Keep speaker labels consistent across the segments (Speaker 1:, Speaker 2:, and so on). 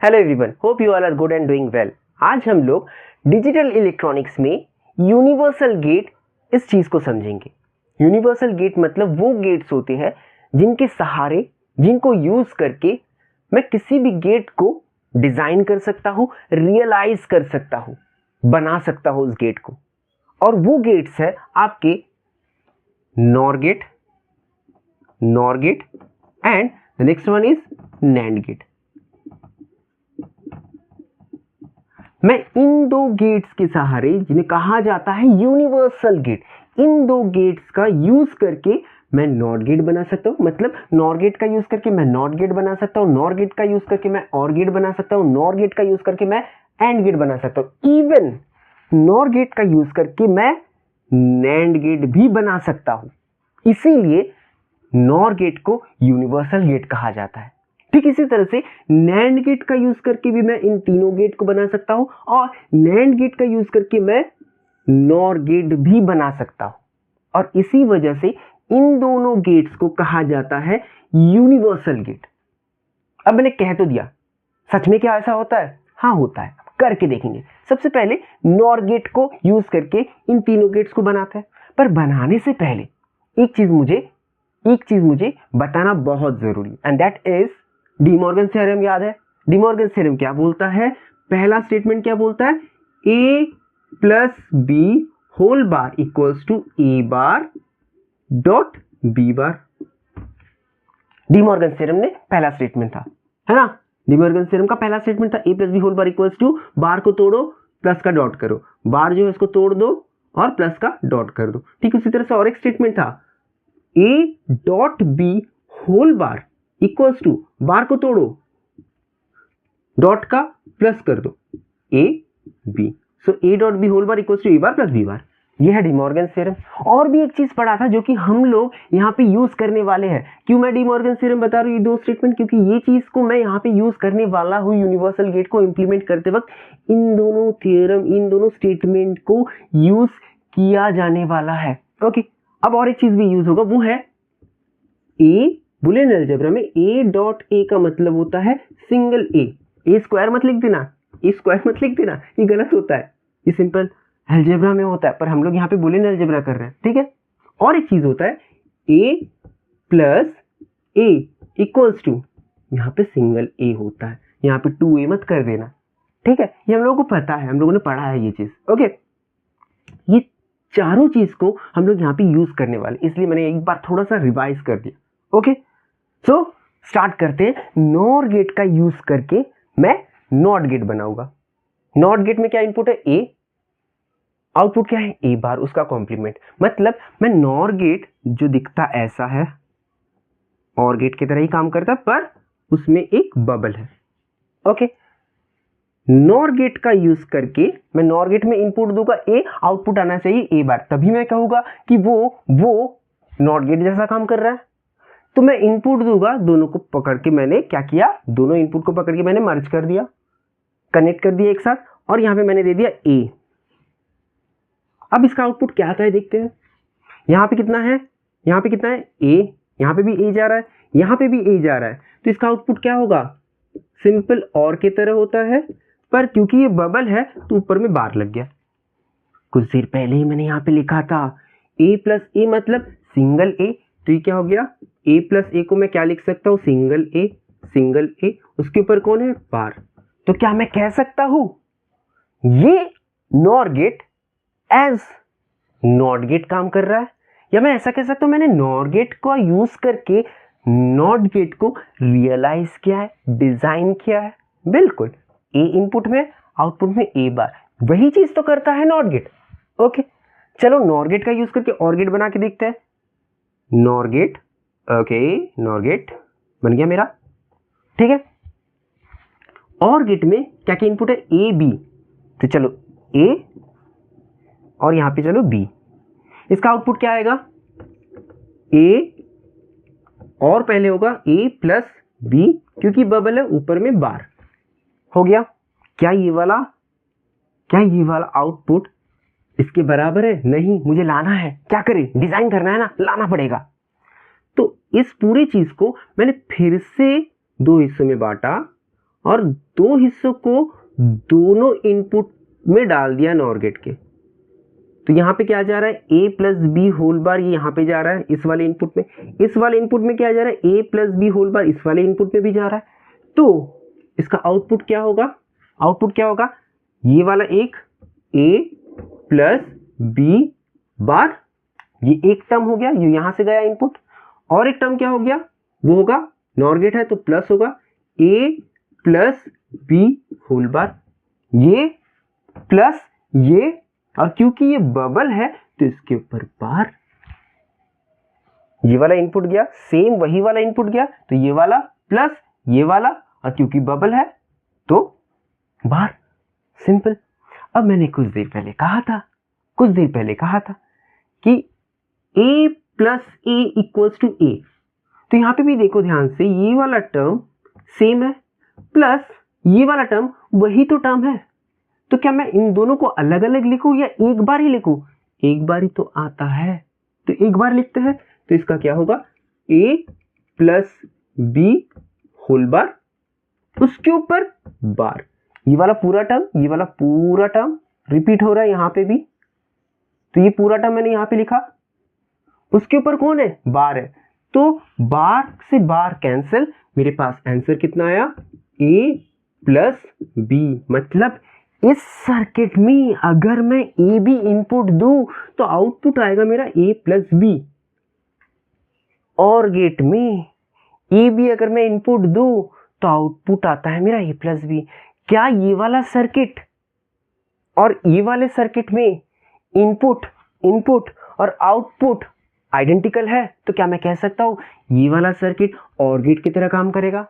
Speaker 1: Hello everyone, hope you all are good and doing well. आज हम लोग digital electronics में यूनिवर्सल गेट इस चीज को समझेंगे। यूनिवर्सल गेट मतलब वो गेट्स होते हैं जिनके सहारे, जिनको यूज करके मैं किसी भी गेट को डिजाइन कर सकता हूँ, रियलाइज कर सकता हूँ, बना सकता हूँ उस गेट को। और वो गेट्स है आपके NOR gate and the next one is NAND gate. मैं इन दो गेट्स के सहारे, जिन्हें कहा जाता है यूनिवर्सल गेट, इन दो गेट्स का यूज करके मैं नॉट गेट बना सकता हूं। मतलब नॉर गेट का यूज करके मैं नॉट गेट बना सकता हूं, नॉर गेट का यूज करके मैं और गेट बना सकता हूं, नॉर गेट का यूज करके मैं एंड गेट बना सकता हूं। इवन नॉर गेट का यूज करके मैं नैंड गेट भी बना सकता हूं। इसीलिए नॉर गेट को यूनिवर्सल गेट कहा जाता है। ठीक इसी तरह से नैंड गेट का यूज करके भी मैं इन तीनों गेट को बना सकता हूं और नैंड गेट का यूज करके मैं नॉर गेट भी बना सकता हूं। और इसी वजह से इन दोनों गेट्स को कहा जाता है यूनिवर्सल गेट। अब मैंने कह तो दिया, सच में क्या ऐसा होता है? हाँ होता है, करके देखेंगे। सबसे पहले नॉर गेट को यूज करके इन तीनों गेट्स को बनाते हैं, पर बनाने से पहले एक चीज मुझे बताना बहुत जरूरी, and that is D Morgan theorem. याद है डी मॉर्गन थ्योरम क्या बोलता है? पहला स्टेटमेंट क्या बोलता है? a plus B whole bar equals to A bar dot B bar. De Morgan theorem ने पहला स्टेटमेंट था, है ना? डी मॉर्गन थ्योरम का पहला स्टेटमेंट था A plus B whole bar equals to, bar को तोड़ो प्लस का डॉट करो, बार जो है इसको तोड़ दो और प्लस का डॉट कर दो। ठीक उसी तरह से और एक स्टेटमेंट था a dot B whole bar equals to, bar को तोड़ो, डॉट का प्लस कर दो, A B. So A dot B whole bar equals to A bar plus B bar. यह है डी मॉर्गन थ्योरम। और भी एक चीज पढ़ा था जो कि हम लोग यहाँ पे यूज करने वाले हैं। क्यों मैं डी मॉर्गन थ्योरम बता रहा हूँ ये दो स्टेटमेंट? क्योंकि ये चीज को मैं यहाँ पे यूज करने वाला हूँ यूनिवर्सल गेट को इंप्लीमेंट करते वक्त। इन दोनों थ्योरम, इन दोनों स्टेटमेंट को यूज किया जाने वाला है। ओके, अब और एक चीज भी यूज होगा, वो है ए। बुलियन अलजेब्रा में ए डॉट ए का मतलब होता है सिंगल ए स्क्वायर मत लिख देना, ए स्क्वायर मत लिख देना, ये गलत होता है। ये सिंपल अलजेब्रा में होता है, पर हम लोग यहाँ पे बुलियन अलजेब्रा कर रहे हैं, ठीक है? और एक चीज होता है ए प्लस ए इक्वल्स टू, यहाँ पे सिंगल ए होता है, यहाँ पे 2a मत कर देना, ठीक है? ये हम लोगों को पता है, हम लोगों ने पढ़ा है ये चीज। ओके, ये चारों चीज को हम लोग यहाँ पे यूज करने वाले, इसलिए मैंने एक बार थोड़ा सा रिवाइज कर दिया। ओके, सो स्टार्ट करते हैं। नॉर गेट का यूज करके मैं नॉट गेट बनाऊंगा। नॉट गेट में क्या इनपुट है? ए, आउटपुट क्या है? ए बार, उसका कॉम्प्लीमेंट। मतलब मैं नॉर गेट जो दिखता ऐसा है, और गेट की तरह ही काम करता, पर उसमें एक बबल है। ओके, नॉर गेट का यूज करके मैं नॉर गेट में इनपुट दूंगा ए, आउटपुट आना चाहिए ए बार, तभी मैं कहूंगा कि वो नॉट गेट जैसा काम कर रहा है। तो मैं इनपुट दूंगा, दोनों को पकड़ के मैंने क्या किया? दोनों इनपुट को पकड़ के मैंने मर्ज कर दिया, कनेक्ट कर दिया एक साथ, और यहां पे मैंने दे दिया ए। अब इसका आउटपुट क्या आता है देखते हैं। यहां पे कितना है? यहां पे कितना है? ए। यहां पे भी ए जा रहा है, यहां पे भी ए जा रहा है, तो इसका आउटपुट क्या होगा? सिंपल और की तरह होता है, पर क्योंकि ये बबल है तो ऊपर में बार लग गया। कुछ देर पहले ही मैंने यहां पे लिखा था ए प्लस ए मतलब सिंगल ए, तो ये क्या हो गया? ए प्लस ए को मैं क्या लिख सकता हूं? सिंगल ए, उसके ऊपर कौन है? बार। तो क्या मैं कह सकता हूं ये NOR gate as NOT gate काम कर रहा है? या मैं ऐसा कह सकता हूं मैंने नॉर गेट को यूज करके नॉट गेट को रियलाइज किया है, डिजाइन किया है। बिल्कुल, ए इनपुट में, आउटपुट में ए बार, वही चीज तो करता है नॉट गेट। ओके, चलो नॉर गेट का यूज करके और गेट बना के देखते हैं। Nor gate, okay, nor gate बन गया मेरा, ठीक है? और गेट में क्या क्या इनपुट है? ए बी, तो चलो ए और यहां पे चलो बी। इसका आउटपुट क्या आएगा? ए और पहले होगा ए प्लस बी, क्योंकि बबल है ऊपर में बार। हो गया? क्या ये वाला आउटपुट इसके बराबर है? नहीं, मुझे लाना है। क्या करें? डिजाइन करना है ना, लाना पड़ेगा। तो इस पूरी चीज को मैंने फिर से दो हिस्सों में बांटा और दो हिस्सों को दोनों इनपुट में डाल दिया नॉर गेट के। तो यहाँ पे क्या जा रहा है, a plus B whole bar, ये यहाँ पे जा रहा है इस वाले इनपुट में। इस वाले इनपुट में क्या जा रहा है, a plus B whole bar इस वाले इनपुट में भी जा रहा है। तो इसका आउटपुट क्या होगा, आउटपुट क्या होगा, ये वाला एक a प्लस बी बार, ये एक टर्म हो गया, ये यहां से गया इनपुट, और एक टर्म क्या हो गया, वो होगा नॉर गेट है तो प्लस होगा a plus B whole bar, ये प्लस ये, और क्योंकि ये बबल है तो इसके ऊपर बार, ये वाला इनपुट गया, सेम वही वाला इनपुट गया, तो ये वाला प्लस ये वाला, और क्योंकि बबल है तो बार, सिंपल। अब मैंने कुछ देर पहले कहा था कि a plus A equals to A, तो यहां पे भी देखो ध्यान से, ये वाला टर्म सेम है प्लस ये वाला टर्म वही तो टर्म है, तो क्या मैं इन दोनों को अलग अलग लिखूं या एक बार ही लिखूं, एक बार ही तो आता है, तो एक बार लिखते हैं। तो इसका क्या होगा, a plus B whole bar, उसके ऊपर बार, ये वाला पूरा टर्म रिपीट हो रहा है यहाँ पे भी, तो ये पूरा टर्म मैंने यहाँ पे लिखा, उसके ऊपर कौन है, बार है, तो बार से बार कैंसिल, मेरे पास आंसर कितना आया, a प्लस बी। मतलब इस सर्किट में अगर मैं ए बी इनपुट दूं तो आउटपुट आएगा मेरा a प्लस बी, और गेट में ए बी अगर मैं इनपुट दूं तो आउटपुट आता है मेरा a प्लस बी। क्या ये वाला सर्किट और ये वाले सर्किट में इनपुट और आउटपुट आइडेंटिकल है, तो क्या मैं कह सकता हूं ये वाला सर्किट और गेट की तरह काम करेगा,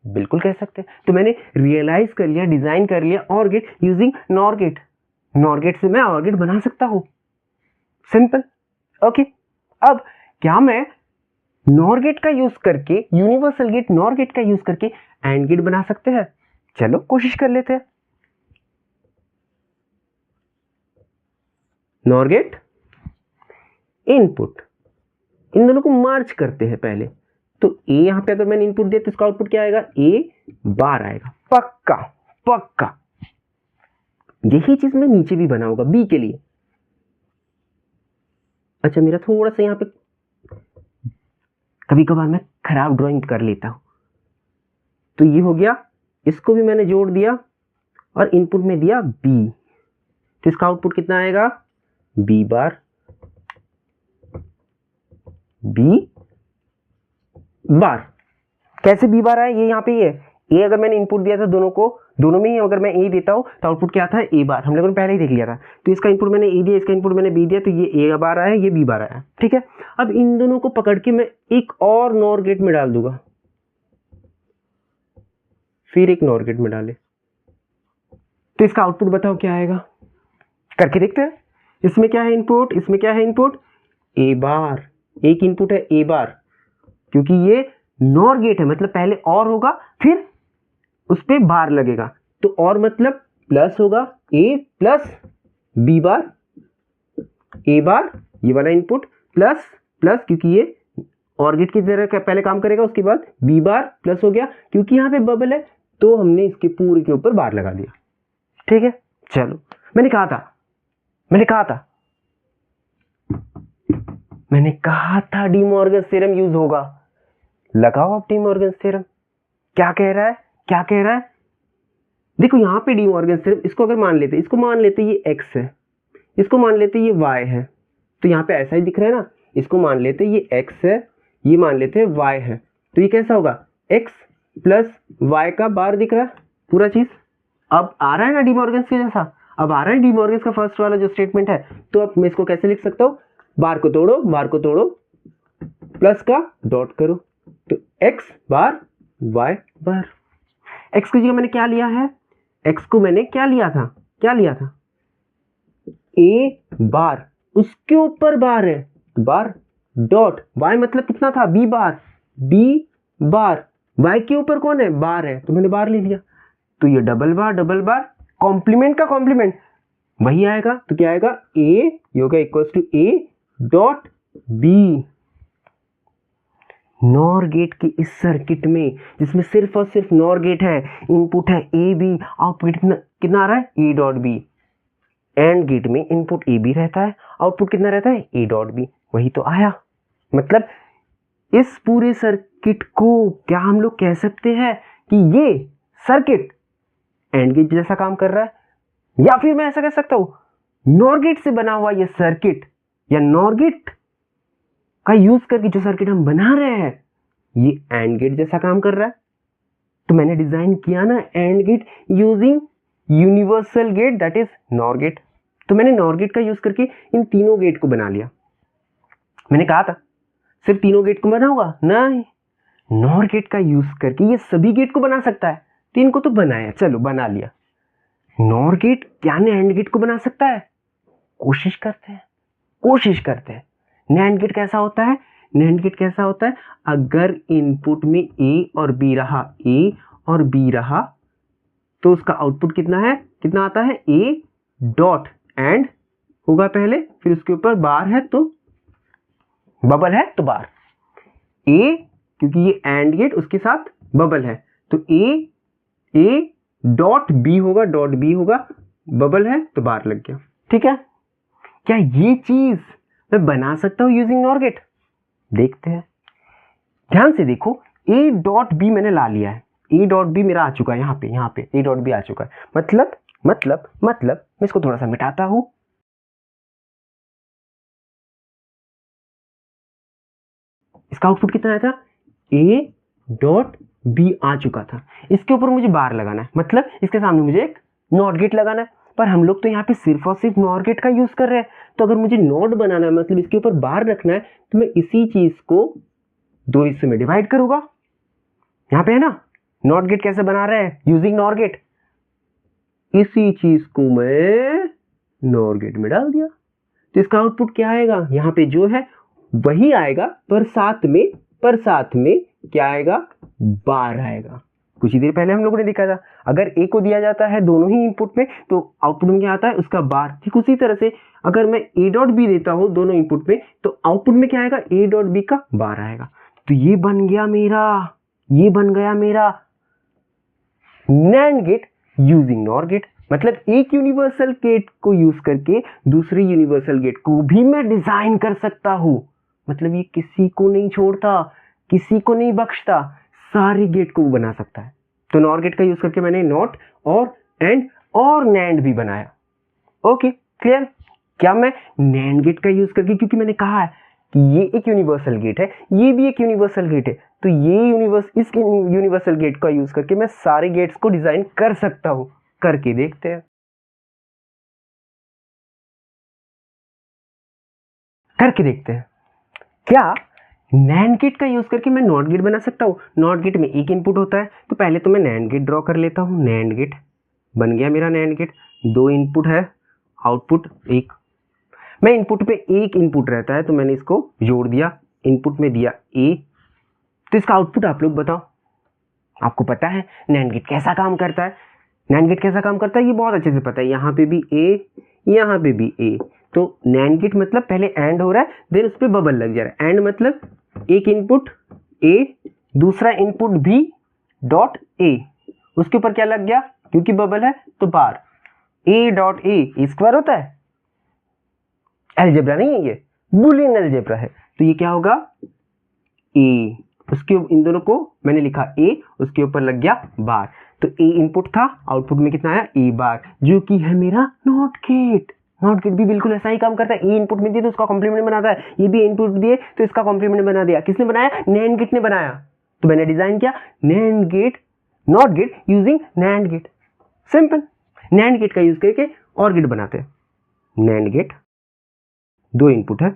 Speaker 1: बिल्कुल कह सकते हैं। तो मैंने रियलाइज कर लिया, डिजाइन कर लिया OR gate using NOR gate, NOR gate से मैं और गेट बना सकता हूं, सिंपल। ओके, अब क्या मैं नॉर गेट का यूज करके, यूनिवर्सल गेट नॉर गेट का यूज करके एंड गेट बना सकते हैं? चलो कोशिश कर लेते हैं। नॉर गेट इनपुट, इन दोनों को मर्ज करते हैं पहले, तो a यहां पे अगर मैंने इनपुट दिया तो इसका आउटपुट क्या आएगा, a बार आएगा, पक्का। यही चीज मैं नीचे भी बनाऊंगा b के लिए। अच्छा, मेरा थोड़ा सा यहां पे कभी कभार मैं खराब ड्राइंग कर लेता हूं, तो ये हो गया, इसको भी मैंने जोड़ दिया और इनपुट में दिया b, तो इसका आउटपुट कितना आएगा, b बार, कैसे b बार है, ये यहाँ पे ही है, a अगर मैंने इनपुट दिया था दोनों में ही अगर मैं a देता हूं तो आउटपुट क्या आता है, a बार, हम लोगों ने पहले ही देख लिया था। तो इसका इनपुट मैंने a दिया, इसका इनपुट मैंने b दिया, तो ये a बार आया, ये b बार आया, ठीक है। अब इन दोनों को पकड़ के मैं एक और नॉर गेट में डाल दूंगा, फिर एक नॉर गेट में डाले, तो इसका आउटपुट बताओ क्या आएगा, करके देखते हैं। इसमें क्या है इनपुट, a बार, एक इनपुट है a बार, क्योंकि ये नॉर गेट है, मतलब पहले और होगा फिर उस पे बार लगेगा, तो और मतलब प्लस होगा a plus b bar, a बार ये वाला इनपुट प्लस क्योंकि ये और गेट की तरह पहले काम करेगा, उसके बाद b बार प्लस हो गया, क्योंकि यहाँ पे बबल है तो हमने इसके पूरे के ऊपर बार लगा दिया, ठीक है। चलो, मैंने कहा था डी मॉर्गन थ्योरम यूज होगा, लगाओ अब डी मॉर्गन थ्योरम क्या कह रहा है, देखो यहाँ पे डी मॉर्गन थ्योरम, इसको अगर मान लेते, इसको मान लेते ये x है, इसको मान लेते ये y है, तो यहाँ पे ऐसा ही दिख रहा है ना, इसको मान लेते ये x है, ये मान लेते y है, तो ये कैसा होगा, x प्लस y का बार दिख रहा है पूरा चीज। अब आ रहा है ना डी मॉर्गन के जैसा, अब आ रहा है डी मॉर्गन का फर्स्ट वाला जो स्टेटमेंट है, तो अब मैं इसको कैसे लिख सकता हूँ, बार को तोड़ो प्लस का डॉट करो, तो x बार y बार, x की जगह मैंने क्या लिया है, x को मैंने क्या लिया था a बार, उसके ऊपर बार है, बार डॉट y मतलब कितना था, b बार, y के ऊपर कौन है, बार है, तो मैंने बार ले लिया, तो ये डबल बार कॉम्प्लीमेंट का कॉम्प्लीमेंट वही आएगा, तो क्या आएगा, a योगा equals to a dot b। NOR gate के इस सर्किट में जिसमें सिर्फ और सिर्फ नॉर गेट है, इनपुट है ए बी, आउटपुट कितना आ रहा है A dot B. AND gate में इनपुट ए बी रहता है, आउटपुट कितना रहता है ए डॉट बी, वही तो आया। मतलब इस पूरे सर्किट को क्या हम लोग कह सकते हैं कि ये सर्किट एंड गेट जैसा काम कर रहा है, या फिर मैं ऐसा कह सकता हूं नॉर गेट से बना हुआ ये सर्किट या नॉर गेट का यूज करके जो सर्किट हम बना रहे हैं ये एंड गेट जैसा काम कर रहा है। तो मैंने डिजाइन किया ना AND gate using universal gate that is NOR gate. तो मैंने नॉर गेट का यूज करके इन तीनों गेट को बना लिया। मैंने कहा था सिर्फ तीनों गेट को बनाऊंगा, नहीं, नॉर गेट का यूज करके ये सभी गेट को बना सकता है। तो इनको तो बनाया, चलो बना लिया। नॉर गेट क्या नैंड गेट को बना सकता है? कोशिश करते हैं। नैंड गेट कैसा होता है? नैंड गेट कैसा होता है? अगर इनपुट में ए और बी रहा तो उसका आउटपुट कितना आता है ए डॉट एंड होगा पहले, फिर उसके ऊपर बार है तो बबल है तो बार। ए क्योंकि ये एंड गेट उसके साथ बबल है तो ए डॉट बी होगा, बबल है तो बार लग गया। ठीक है, क्या ये चीज मैं बना सकता हूं यूजिंग नॉर गेट? देखते हैं, ध्यान से देखो। ए डॉट बी मैंने ला लिया है, ए डॉट बी मेरा आ चुका है यहाँ पे ए डॉट बी आ चुका है। मतलब मैं इसको थोड़ा सा मिटाता हूं। इसका आउटपुट कितना आया था? ए डॉट बी आ चुका था। इसके ऊपर मुझे बार लगाना है, मतलब इसके सामने मुझे एक नॉट गेट लगाना है। पर हम लोग तो यहाँ पे सिर्फ और सिर्फ नॉट गेट का यूज कर रहे हैं। तो अगर मुझे नॉट बनाना है, मतलब इसके ऊपर बार रखना है, तो मैं इसी चीज को दो हिस्से में डिवाइड करूंगा। यहाँ पे है ना नॉट गेट कैसे बना रहे हैं यूजिंग नॉर गेट, इसी चीज को मैं नॉर गेट में डाल दिया। तो इसका आउटपुट क्या आएगा? यहाँ पे जो है वही आएगा, पर साथ में क्या आएगा? बार आएगा। कुछ ही देर पहले हम लोगों ने देखा था अगर ए को दिया जाता है दोनों ही इनपुट में तो आउटपुट में क्या आता है? उसका बार। ठीक उसी तरह से अगर मैं ए डॉट बी देता हूं दोनों इनपुट में तो आउटपुट में क्या आएगा? ए डॉट बी का बार आएगा। तो ये बन गया मेरा NAND gate using NOR gate. मतलब एक यूनिवर्सल गेट को यूज करके दूसरी यूनिवर्सल गेट को भी मैं डिजाइन कर सकता हूं। मतलब ये किसी को नहीं छोड़ता, किसी को नहीं बख्शता, सारे गेट को बना सकता है। तो नॉर गेट का यूज करके मैंने नॉट और एंड और नैंड भी बनाया। Okay, clear? क्या मैं नैंड गेट का यूज करके, क्योंकि मैंने कहा है कि ये एक यूनिवर्सल गेट है, ये भी एक यूनिवर्सल गेट है, तो इस यूनिवर्सल गेट का यूज करके मैं सारे गेट्स को डिजाइन कर सकता हूं। करके देखते हैं, क्या नैंड गेट का यूज करके मैं नॉट गेट बना सकता हूँ? नॉट गेट में एक इनपुट होता है, तो पहले तो मैं नैंड गेट ड्रॉ कर लेता हूँ। नैंड गेट बन गया मेरा नैंड गेट। दो इनपुट है, आउटपुट एक। मैं इनपुट पे एक इनपुट रहता है तो मैंने इसको जोड़ दिया, इनपुट में दिया ए। तो इसका आउटपुट आप लोग बताओ। आपको पता है नैंड गेट कैसा काम करता है? ये बहुत अच्छे से पता है। यहाँ पे भी ए, यहाँ पे भी ए। तो नैंड गेट मतलब पहले एंड हो रहा है, देन उस पर बबल लग जा रहा है। एंड मतलब एक इनपुट ए, दूसरा इनपुट बी डॉट ए, उसके ऊपर क्या लग गया? क्योंकि बबल है तो बार। ए डॉट ए स्क्वायर होता है, अलजेब्रा नहीं है, ये बूलियन अलजेब्रा है। तो ये क्या होगा? ए, उसके इन दोनों को मैंने लिखा ए, उसके ऊपर लग गया बार। तो ए इनपुट था, आउटपुट में कितना आया? ए बार, जो कि है मेरा नॉट गेट। नॉट गेट भी बिल्कुल ऐसा ही काम करता है। ए इनपुट में दिए तो उसका कॉम्प्लीमेंट बनाता है, ये भी इनपुट दिए तो इसका कॉम्प्लीमेंट बना दिया। किसने बनाया? नैंड गेट ने बनाया। तो मैंने डिजाइन किया NAND gate, NOT gate using NAND gate. Simple. NAND gate का यूज करके और गेट बनाते हैं। नैंड गेट, दो इनपुट है,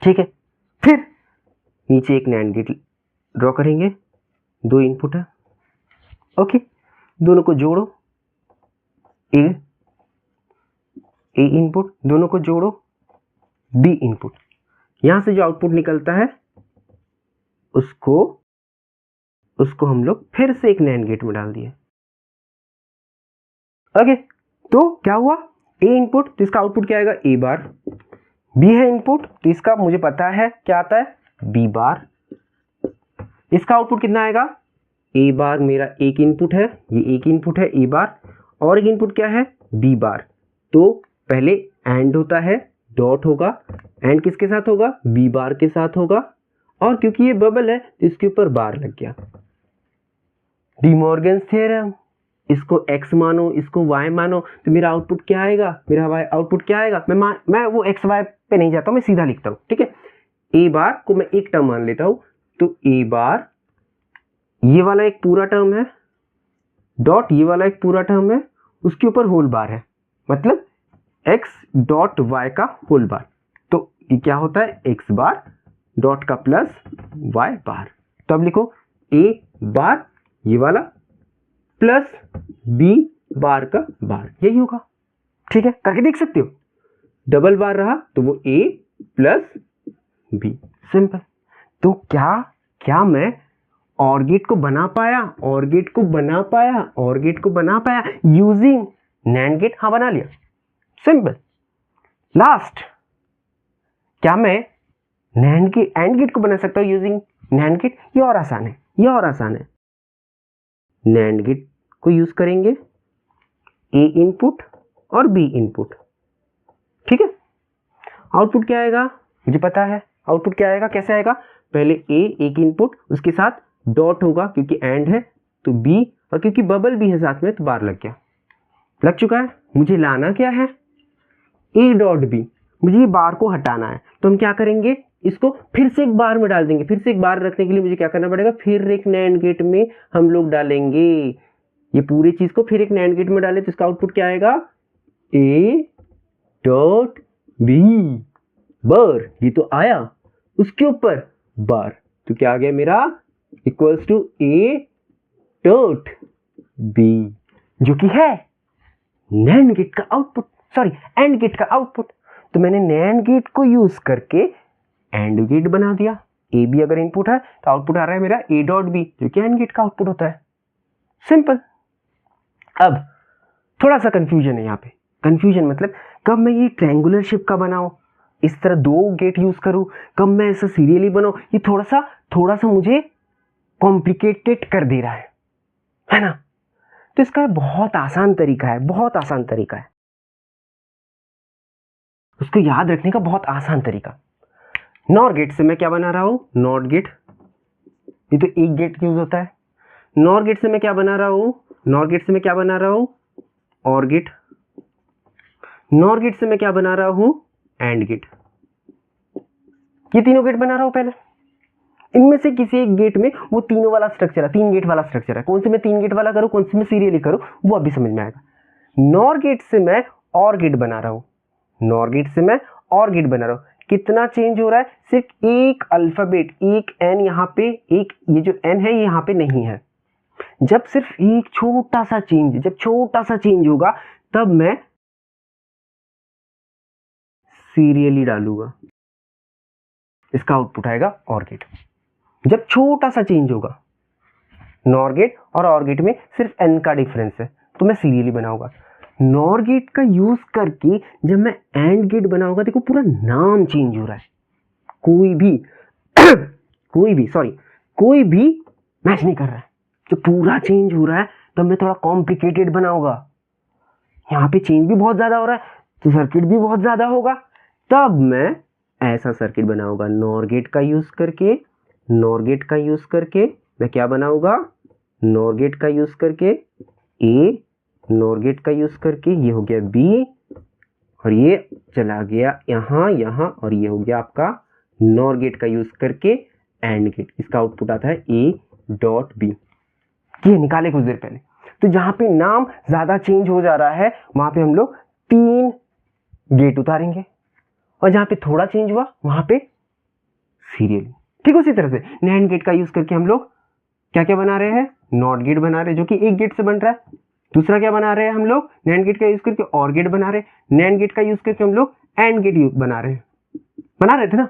Speaker 1: ठीक है। फिर नीचे एक नैंड गेट ड्रॉ करेंगे, दो इनपुट है, ओके। दोनों को जोड़ो, ए इनपुट, दोनों को जोड़ो, बी इनपुट। यहां से जो आउटपुट निकलता है उसको हम लोग फिर से एक नैंड गेट में डाल दिए। ओके, तो क्या हुआ? ए इनपुट तो इसका आउटपुट क्या आएगा? ए बार। बी है इनपुट तो इसका मुझे पता है क्या आता है? B bar. इसका आउटपुट कितना आएगा, ए बार मेरा एक इनपुट है, ये एक इनपुट है ए बार, और एक इनपुट क्या है बी बार। तो पहले एंड होता है, डॉट होगा, एंड किसके साथ होगा, बी बार के साथ होगा, और क्योंकि ये बबल है तो इसके ऊपर बार लग गया। डी मॉर्गन्स थ्योरम, इसको x मानो, इसको y मानो, तो मेरा आउटपुट क्या आएगा, मेरा आउटपुट क्या आएगा, मैं वो x y पे नहीं जाता हूँ, मैं सीधा लिखता हूँ, ठीक है। ए बार को मैं एक टर्म मान लेता हूँ, तो ए बार ये वाला एक पूरा टर्म है, डॉट ये वाला एक पूरा टर्म है, उसके ऊपर होल बार है, मतलब x डॉट y का होल बार। तो ये क्या होता है, x बार डॉट का प्लस y बार। तो अब लिखो a बार ये वाला प्लस b बार का बार, यही होगा, ठीक है, करके देख सकते हो। डबल बार रहा तो वो a प्लस b, सिंपल। तो क्या मैं और गेट को बना पाया, और गेट को बना पाया, और गेट को बना पाया यूजिंग नैंड गेट, हाँ बना लिया, सिंपल। लास्ट, क्या मैं नैंड गेट एंड गेट को बना सकता हूं यूजिंग नैंड गेट, ये और आसान है, ये और आसान है। नैंड गेट को यूज करेंगे, ए इनपुट और बी इनपुट, ठीक है। आउटपुट क्या आएगा मुझे पता है, आउटपुट क्या आएगा, कैसे आएगा, पहले ए एक इनपुट, उसके साथ डॉट होगा क्योंकि एंड है, तो बी, और क्योंकि बबल भी है साथ में तो बार लग गया, लग चुका है। मुझे लाना क्या है, ए डॉट बी, मुझे ये बार को हटाना है, तो हम क्या करेंगे, इसको फिर से एक बार में डाल देंगे। फिर से एक बार रखने के लिए मुझे क्या करना पड़ेगा, फिर एक नैंड गेट में हम लोग डालेंगे, ये पूरी चीज को फिर एक नैंड गेट में डाले तो इसका आउटपुट क्या आएगा, ए डॉट बी बार, ये तो आया, उसके ऊपर बार, तो क्या आ गया मेरा, equals to A dot B, जो कि है नैंड गेट का आउटपुट, सॉरी एंड गेट का आउटपुट। तो मैंने नैंड गेट को यूज करके एंड गेट बना दिया। ए बी अगर इनपुट है तो आउटपुट आ रहा है मेरा ए डॉट बी, जो कि एंड गेट का आउटपुट होता है, सिंपल। अब थोड़ा सा कंफ्यूजन है यहाँ पे, कंफ्यूजन मतलब कब मैं ये ट्रायंगुलर शेप का बनाऊं, इस तरह दो गेट यूज करूं, कब मैं ऐसा सीरियली बनाऊं, ये थोड़ा सा मुझे कॉम्प्लिकेटेड कर दे रहा है ना। तो इसका बहुत आसान तरीका है, बहुत आसान तरीका है, उसको याद रखने का बहुत आसान तरीका। नॉर गेट से मैं क्या बना रहा हूं, नॉट गेट, ये तो एक गेट यूज होता है। नॉर गेट से मैं क्या बना रहा हूं, नॉर गेट से मैं क्या बना रहा हूं, और गेट। नॉर गेट से मैं क्या बना रहा हूं, एंड गेट। ये तीनों गेट बना रहा हूं पहले, इनमें से किसी एक गेट में वो तीनों वाला स्ट्रक्चर है, तीन गेट वाला स्ट्रक्चर है, कौन से मैं तीन गेट वाला करूं, कौन से मैं सीरियली करूं, वो अभी समझ में आएगा। नॉर गेट से मैं और गेट बना रहा हूं, नॉर गेट से मैं और गेट बना रहा हूं। कितना चेंज हो रहा है, सिर्फ एक अल्फाबेट, एक एन यहाँ पे, एक ये जो एन है ये यहाँ पे नहीं है। जब सिर्फ एक छोटा सा चेंज, जब छोटा सा चेंज होगा तब मैं सीरियली डालूंगा, इसका आउटपुट आएगा और गेट। जब छोटा सा चेंज होगा, नॉर गेट और गेट में सिर्फ एन का डिफरेंस है, तो मैं सीरियली बनाऊंगा। नॉर गेट का यूज करके जब मैं एंड गेट बनाऊंगा, देखो पूरा नाम चेंज हो रहा है, कोई भी मैच नहीं कर रहा है, जो पूरा चेंज हो रहा है तब मैं थोड़ा कॉम्प्लिकेटेड बनाऊंगा। यहाँ पे चेंज भी बहुत ज्यादा हो रहा है तो सर्किट भी बहुत ज्यादा होगा, तब मैं ऐसा सर्किट बनाऊंगा। नॉर गेट का यूज करके, नॉर गेट का यूज करके मैं क्या बनाऊंगा, नॉर गेट का यूज करके ए, नॉर गेट का यूज करके ये हो गया बी, और ये चला गया यहाँ यहाँ, और ये हो गया आपका नॉर गेट का यूज करके एंड गेट। इसका आउटपुट आता है ए डॉट बी। ये निकाले कुछ देर पहले। तो जहां पे नाम ज्यादा चेंज हो जा रहा है वहां पे हम लोग तीन गेट उतारेंगे, और जहां पे थोड़ा चेंज हुआ वहां पे सीरियली। ठीक उसी तरह से नैंड गेट का यूज करके हम लोग क्या क्या बना रहे हैं, नॉट गेट बना रहे हैं जो कि एक गेट से बन रहा है। दूसरा क्या बना रहे हैं हम लोग, नैंड गेट का यूज करके और गेट बना रहे हैं। नैंड गेट का यूज करके हम लोग एंड गेट बना रहे थे ना।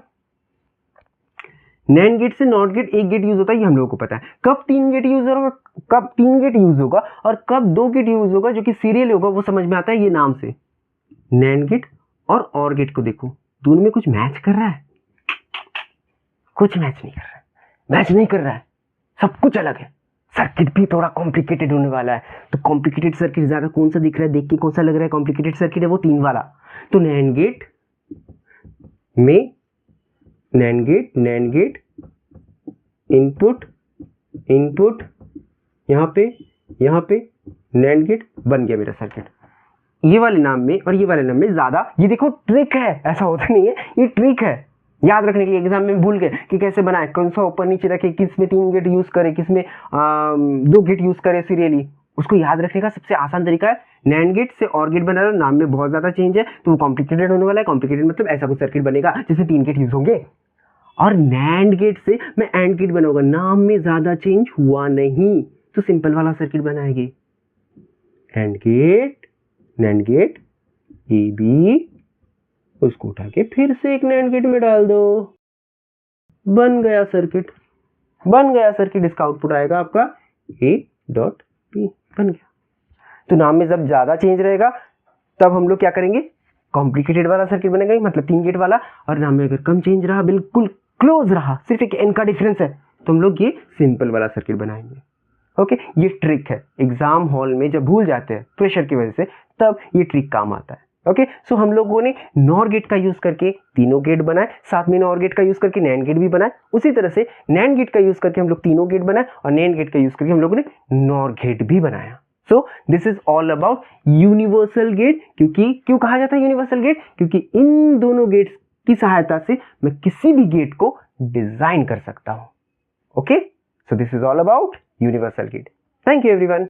Speaker 1: नैंड गेट से नॉट गेट एक गेट यूज होता है, ये हम लोगों को पता है। कब तीन गेट यूज होगा, कब तीन गेट यूज होगा और कब दो गेट यूज होगा जो कि सीरियल होगा, वो समझ में आता है ये नाम से। नैंड गेट और गेट को देखो, दोनों में कुछ मैच कर रहा है, कुछ मैच नहीं कर रहा है, मैच नहीं कर रहा है, सब कुछ अलग है। सर्किट भी थोड़ा कॉम्प्लिकेटेड होने वाला है। तो कॉम्प्लिकेटेड सर्किट ज्यादा कौन सा दिख रहा है, देख के कौन सा लग रहा है कॉम्प्लिकेटेड सर्किट है, वो 3 वाला। तो नैंड गेट में नैंड गेट इनपुट यहाँ पे नैंड गेट बन गया मेरा सर्किट। ये वाले नाम में और ये वाले नाम में ज्यादा, ये देखो ट्रिक है, ऐसा होता नहीं है, ये ट्रिक है याद रखने के लिए। एग्जाम में भूल गए कि कैसे बनाए, कौन सा ऊपर नीचे रखे, किस में 3 गेट यूज करे, किस में 2 गेट यूज करे सीरियली, उसको याद रखने का सबसे आसान तरीका है नैंड गेट से और गेट बना रहा हूं। नाम में बहुत ज्यादा चेंज है तो वो कॉम्प्लिकेटेड होने वाला है। कॉम्प्लिकेटेड मतलब ऐसा कुछ सर्किट बनेगा जिसमें 3 गेट यूज होंगे। और नैंड गेट से मैं एंड गेट बनाऊंगा, नाम में ज्यादा चेंज हुआ नहीं, तो सिंपल वाला सर्किट बनाएगी। AND gate NAND gate A B, उसको उठा के फिर से एक नैंड गेट में डाल दो, बन गया सर्किट, बन गया सर्किट। इसका आउटपुट आएगा आपका A डॉट P, बन गया। तो नाम में जब ज्यादा चेंज रहेगा तब हम लोग क्या करेंगे, कॉम्प्लिकेटेड वाला सर्किट बनेगा, मतलब 3 गेट वाला। और नाम में अगर कम चेंज रहा, बिल्कुल क्लोज रहा, सिर्फ एक n का डिफरेंस है, तो हम लोग ये सिंपल वाला सर्किट बनाएंगे। ओके, ये ट्रिक है। एग्जाम हॉल में जब भूल जाते हैं प्रेशर की वजह से, तब ये ट्रिक काम आता है। ओके, सो हम लोगों ने नॉर गेट का यूज करके तीनों गेट बनाए, साथ में नॉर गेट का यूज करके नैंड गेट भी बनाए। उसी तरह से नैंड गेट का यूज करके हम लोग तीनों गेट बनाए और नैंड गेट का यूज करके हम लोगों ने नॉर गेट भी बनाया। So this is all about universal gate. क्यों कहा जाता है यूनिवर्सल गेट, क्योंकि इन दोनों गेट्स की सहायता से मैं किसी भी गेट को डिजाइन कर सकता हूं। Okay, so this is all about universal gate. Thank you everyone.